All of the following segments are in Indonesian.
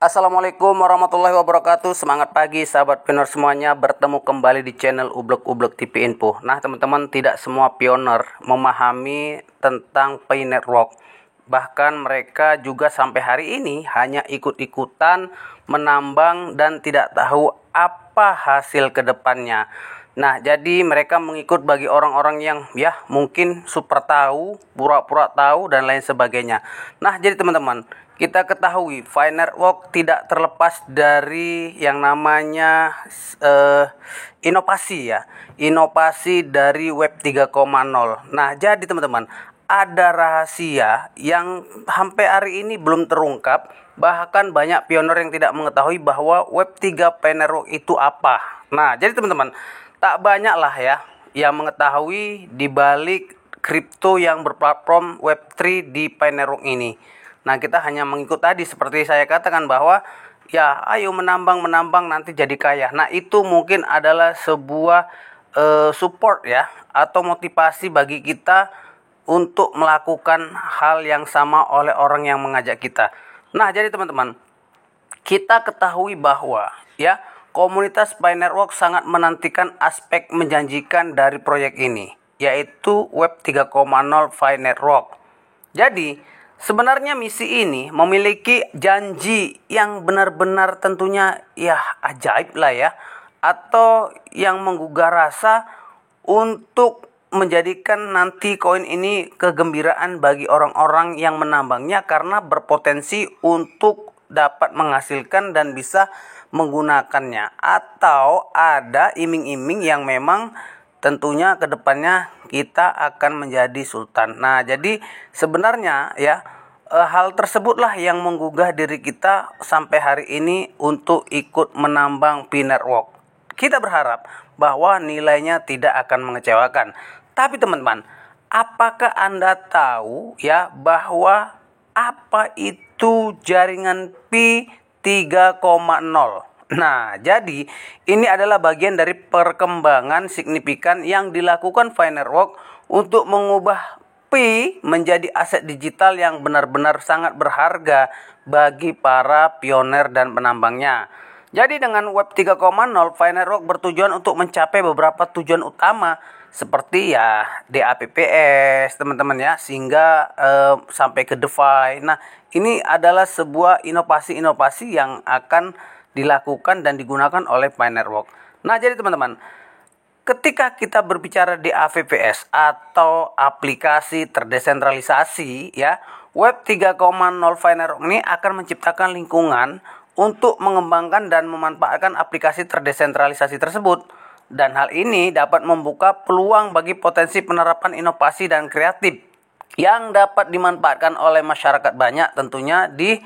Assalamualaikum warahmatullahi wabarakatuh. Semangat pagi sahabat pioner semuanya, bertemu kembali di channel Ublek TV Info. Nah teman-teman, tidak semua pioner memahami tentang Pi Network. Bahkan mereka juga sampai hari ini hanya ikut-ikutan menambang dan tidak tahu apa hasil kedepannya. Nah, jadi mereka mengikut bagi orang-orang yang mungkin super tahu, pura-pura tahu dan lain sebagainya. Nah, jadi teman-teman, kita ketahui Pi Network tidak terlepas dari yang namanya inovasi ya. Inovasi dari Web 3.0. Nah, jadi teman-teman, ada rahasia yang sampai hari ini belum terungkap. Bahkan banyak pionir yang tidak mengetahui bahwa Web 3 Pi Network itu apa. Nah, jadi teman-teman, tak banyaklah ya yang mengetahui di balik kripto yang berplatform Web3 di Pi Network ini. Nah, kita hanya mengikut tadi seperti saya katakan bahwa ayo menambang nanti jadi kaya. Nah, itu mungkin adalah sebuah support ya atau motivasi bagi kita untuk melakukan hal yang sama oleh orang yang mengajak kita. Nah, jadi teman-teman, kita ketahui bahwa komunitas Pi Network sangat menantikan aspek menjanjikan dari proyek ini, yaitu Web 3.0 Pi Network. Jadi, sebenarnya misi ini memiliki janji yang benar-benar tentunya ajaib lah ya, atau yang menggugah rasa untuk menjadikan nanti koin ini kegembiraan bagi orang-orang yang menambangnya karena berpotensi untuk dapat menghasilkan dan bisa menggunakannya, atau ada iming-iming yang memang tentunya kedepannya kita akan menjadi sultan. Nah, jadi sebenarnya hal tersebutlah yang menggugah diri kita sampai hari ini untuk ikut menambang Pi Network. Kita berharap bahwa nilainya tidak akan mengecewakan. Tapi teman-teman, apakah Anda tahu bahwa apa itu jaringan Pi 3.0? Nah, jadi ini adalah bagian dari perkembangan signifikan yang dilakukan Pi Network untuk mengubah Pi menjadi aset digital yang benar-benar sangat berharga bagi para pioner dan penambangnya. Jadi dengan Web 3.0, Pi Network bertujuan untuk mencapai beberapa tujuan utama seperti DApps teman-teman sehingga sampai ke DeFi. Nah, ini adalah sebuah inovasi-inovasi yang akan dilakukan dan digunakan oleh Pi Network. Nah, jadi teman-teman, ketika kita berbicara DApps atau aplikasi terdesentralisasi Web 3.0 Pi Network ini akan menciptakan lingkungan untuk mengembangkan dan memanfaatkan aplikasi terdesentralisasi tersebut. Dan hal ini dapat membuka peluang bagi potensi penerapan inovasi dan kreatif yang dapat dimanfaatkan oleh masyarakat banyak tentunya di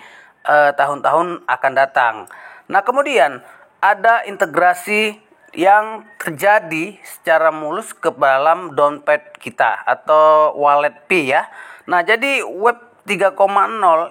tahun-tahun akan datang. Nah, kemudian ada integrasi yang terjadi secara mulus ke dalam dompet kita atau wallet Pi ya. Nah, jadi Web 3.0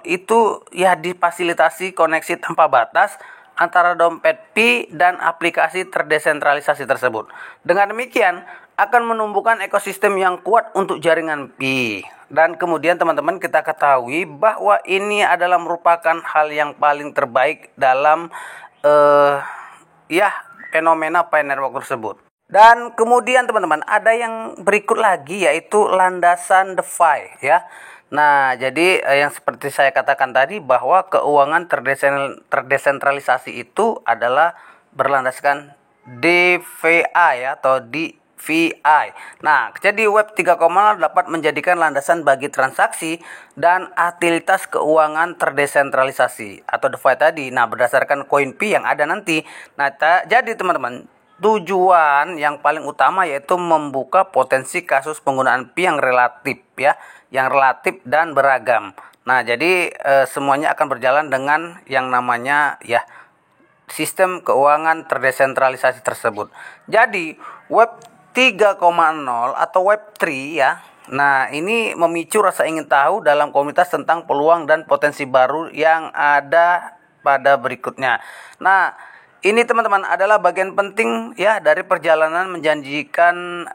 itu difasilitasi koneksi tanpa batas antara dompet Pi dan aplikasi terdesentralisasi tersebut. Dengan demikian akan menumbuhkan ekosistem yang kuat untuk jaringan Pi. Dan kemudian teman-teman, kita ketahui bahwa ini adalah merupakan hal yang paling terbaik dalam fenomena Pi Network tersebut. Dan kemudian teman-teman, ada yang berikut lagi yaitu landasan DeFi ya. Nah, jadi yang seperti saya katakan tadi bahwa keuangan terdesentralisasi itu adalah berlandaskan DeFi atau DeFi. Nah, jadi Web 3.0 dapat menjadikan landasan bagi transaksi dan aktivitas keuangan terdesentralisasi atau DeFi tadi. Nah, berdasarkan koin Pi yang ada nanti. Nah, jadi teman-teman, tujuan yang paling utama yaitu membuka potensi kasus penggunaan Pi yang relatif dan beragam. Nah, jadi semuanya akan berjalan dengan yang namanya sistem keuangan terdesentralisasi tersebut. Jadi Web 3.0 atau Web3 Nah, ini memicu rasa ingin tahu dalam komunitas tentang peluang dan potensi baru yang ada pada berikutnya. Nah, ini teman-teman adalah bagian penting dari perjalanan menjadikan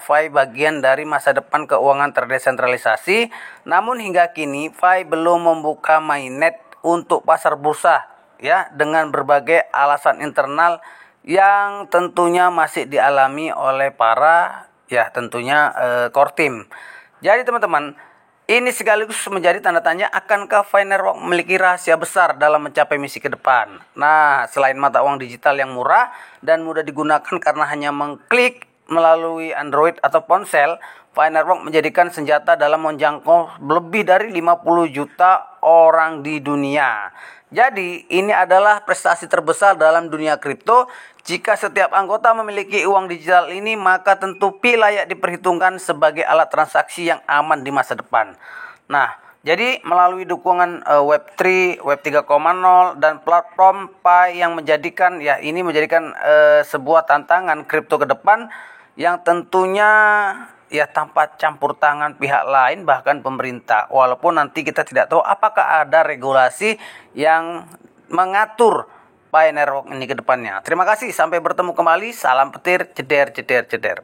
Pi bagian dari masa depan keuangan terdesentralisasi. Namun hingga kini Pi belum membuka mainnet untuk pasar bursa ya, dengan berbagai alasan internal yang tentunya masih dialami oleh para ya tentunya core team. Jadi teman-teman, ini sekaligus menjadi tanda tanya, akankah Finerwalk memiliki rahasia besar dalam mencapai misi ke depan. Nah, selain mata uang digital yang murah dan mudah digunakan karena hanya mengklik melalui Android atau ponsel, Finerwalk menjadikan senjata dalam menjangkau lebih dari 50 juta orang di dunia. Jadi, ini adalah prestasi terbesar dalam dunia kripto. Jika setiap anggota memiliki uang digital ini, maka tentu Pi layak diperhitungkan sebagai alat transaksi yang aman di masa depan. Nah, jadi melalui dukungan Web3, Web 3.0 dan platform Pi yang menjadikan sebuah tantangan kripto ke depan yang tentunya ya tanpa campur tangan pihak lain, bahkan pemerintah. Walaupun nanti kita tidak tahu apakah ada regulasi yang mengatur Finerwalk ini ke depannya. Terima kasih, sampai bertemu kembali. Salam petir, ceder, ceder, ceder.